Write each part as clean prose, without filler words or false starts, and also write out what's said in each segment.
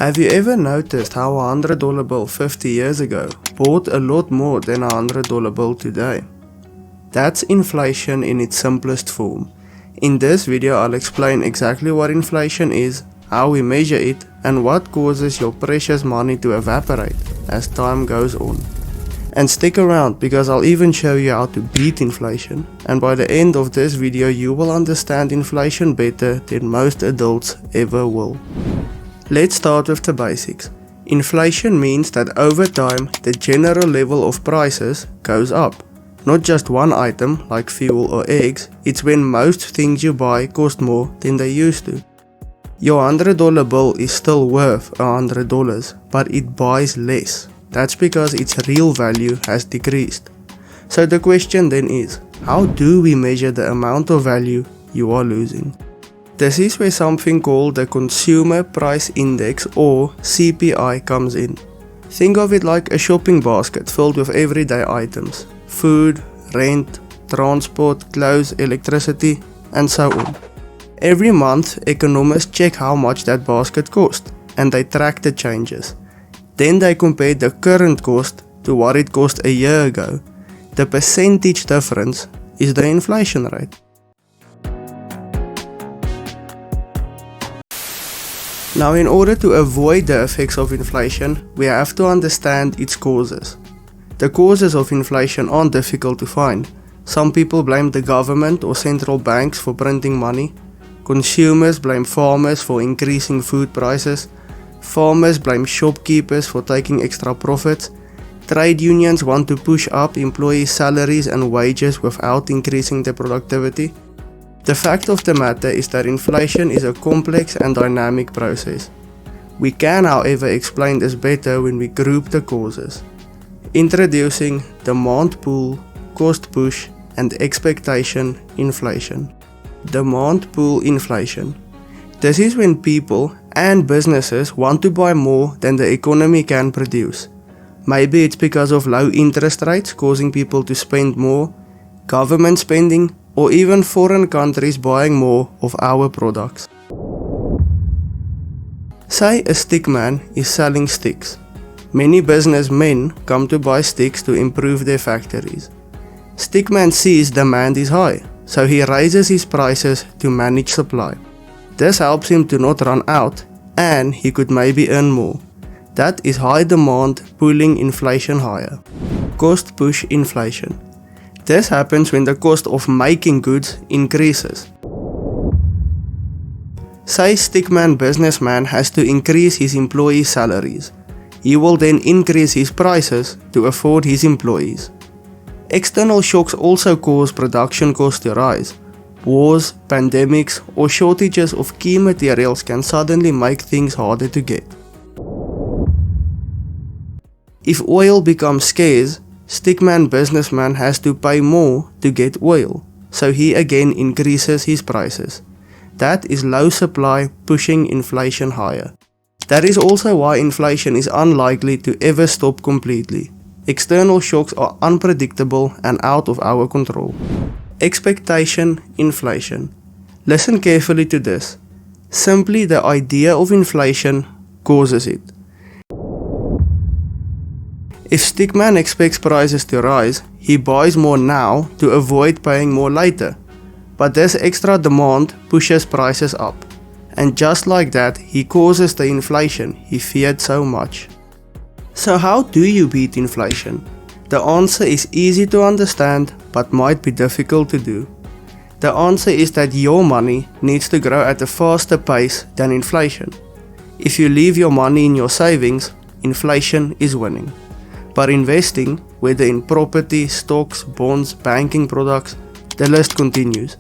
Have you ever noticed how a $100 bill 50 years ago bought a lot more than a $100 bill today? That's inflation in its simplest form. In this video I'll explain exactly what inflation is, how we measure it, and what causes your precious money to evaporate as time goes on. And stick around because I'll even show you how to beat inflation, and by the end of this video you will understand inflation better than most adults ever will. Let's start with the basics. Inflation means that over time the general level of prices goes up. Not just one item like fuel or eggs, it's when most things you buy cost more than they used to. Your $100 bill is still worth $100, but it buys less. That's because its real value has decreased. So the question then is, how do we measure the amount of value you are losing? This is where something called the Consumer Price Index or CPI comes in. Think of it like a shopping basket filled with everyday items. Food, rent, transport, clothes, electricity, and so on. Every month, economists check how much that basket cost, and they track the changes. Then they compare the current cost to what it cost a year ago. The percentage difference is the inflation rate. Now, in order to avoid the effects of inflation, we have to understand its causes. The causes of inflation aren't difficult to find. Some people blame the government or central banks for printing money. Consumers blame farmers for increasing food prices. Farmers blame shopkeepers for taking extra profits. Trade unions want to push up employees' salaries and wages without increasing their productivity. The fact of the matter is that inflation is a complex and dynamic process. We can, however, explain this better when we group the causes. Introducing demand pull, cost push, and expectation inflation. Demand pull inflation. This is when people and businesses want to buy more than the economy can produce. Maybe it's because of low interest rates causing people to spend more, government spending, or even foreign countries buying more of our products. Say a stickman is selling sticks. Many businessmen come to buy sticks to improve their factories. Stickman sees demand is high, so he raises his prices to manage supply. This helps him to not run out, and he could maybe earn more. That is high demand pulling inflation higher. Cost push inflation. This happens when the cost of making goods increases. Say stickman businessman has to increase his employees' salaries. He will then increase his prices to afford his employees. External shocks also cause production costs to rise. Wars, pandemics, or shortages of key materials can suddenly make things harder to get. If oil becomes scarce, stickman businessman has to pay more to get oil, so he again increases his prices. That is low supply pushing inflation higher. That is also why inflation is unlikely to ever stop completely. External shocks are unpredictable and out of our control. Expectation inflation. Listen carefully to this. Simply the idea of inflation causes it. If stickman expects prices to rise, he buys more now to avoid paying more later. But this extra demand pushes prices up. And just like that, he causes the inflation he feared so much. So how do you beat inflation? The answer is easy to understand, but might be difficult to do. The answer is that your money needs to grow at a faster pace than inflation. If you leave your money in your savings, inflation is winning. But investing, whether in property, stocks, bonds, banking products, the list continues.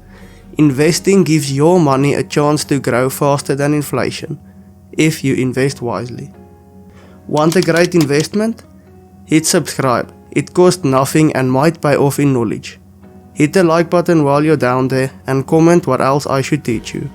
Investing gives your money a chance to grow faster than inflation, if you invest wisely. Want a great investment? Hit subscribe. It costs nothing and might pay off in knowledge. Hit the like button while you're down there and comment what else I should teach you.